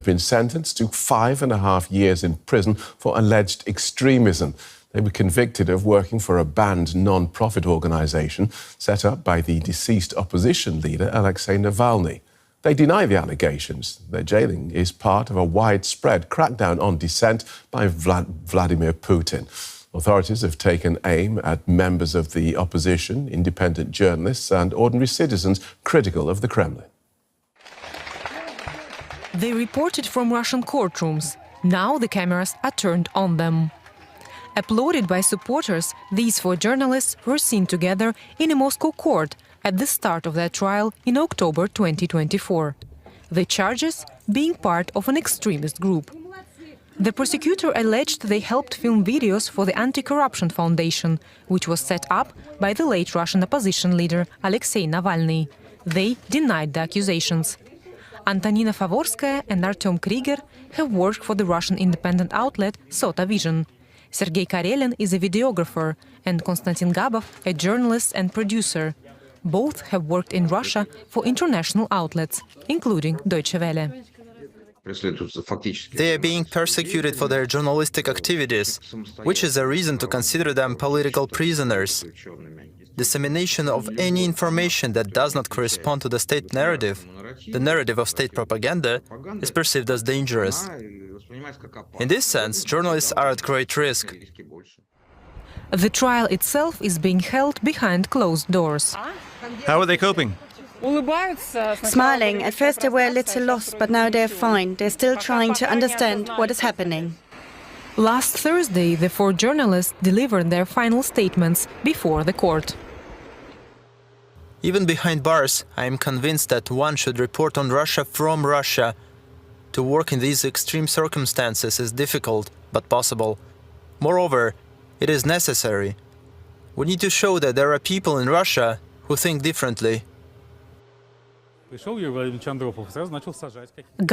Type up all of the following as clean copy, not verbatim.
been sentenced to 5.5 years in prison for alleged extremism. They were convicted of working for a banned non-profit organisation set up by the deceased opposition leader Alexei Navalny. They deny the allegations. Their jailing is part of a widespread crackdown on dissent by Vladimir Putin. Authorities have taken aim at members of the opposition, independent journalists and ordinary citizens critical of the Kremlin. They reported from Russian courtrooms. Now the cameras are turned on them. Applauded by supporters, these 4 journalists were seen together in a Moscow court at the start of their trial in October 2024. The charges being part of an extremist group. The prosecutor alleged they helped film videos for the Anti-Corruption Foundation, which was set up by the late Russian opposition leader Alexei Navalny. They denied the accusations. Antonina Favorskaya and Artem Krieger have worked for the Russian independent outlet Sota Vision. Sergei Karelin is a videographer and Konstantin Gabov a journalist and producer. Both have worked in Russia for international outlets, including Deutsche Welle. They are being persecuted for their journalistic activities, which is a reason to consider them political prisoners. Dissemination of any information that does not correspond to the state narrative, the narrative of state propaganda, is perceived as dangerous. In this sense, journalists are at great risk. The trial itself is being held behind closed doors. How are they coping? Smiling. At first they were a little lost, but now they're fine. They're still trying to understand what is happening. Last Thursday, the 4 journalists delivered their final statements before the court. Even behind bars, I am convinced that one should report on Russia from Russia. To work in these extreme circumstances is difficult, but possible. Moreover, it is necessary. We need to show that there are people in Russia who think differently.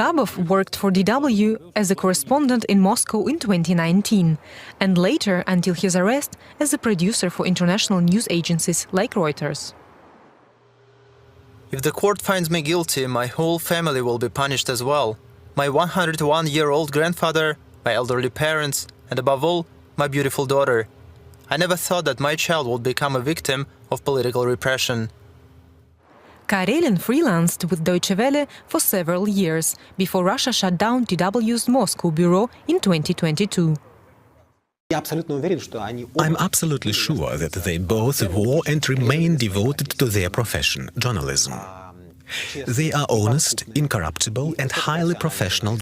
Gabov worked for DW as a correspondent in Moscow in 2019, and later, until his arrest, as a producer for international news agencies like Reuters. If the court finds me guilty, my whole family will be punished as well. My 101-year-old grandfather, my elderly parents, and above all, my beautiful daughter. I never thought that my child would become a victim of political repression. Karelin freelanced with Deutsche Welle for several years, before Russia shut down DW's Moscow bureau in 2022. I'm absolutely sure that they both were and remain devoted to their profession, journalism. They are honest, incorruptible and highly professional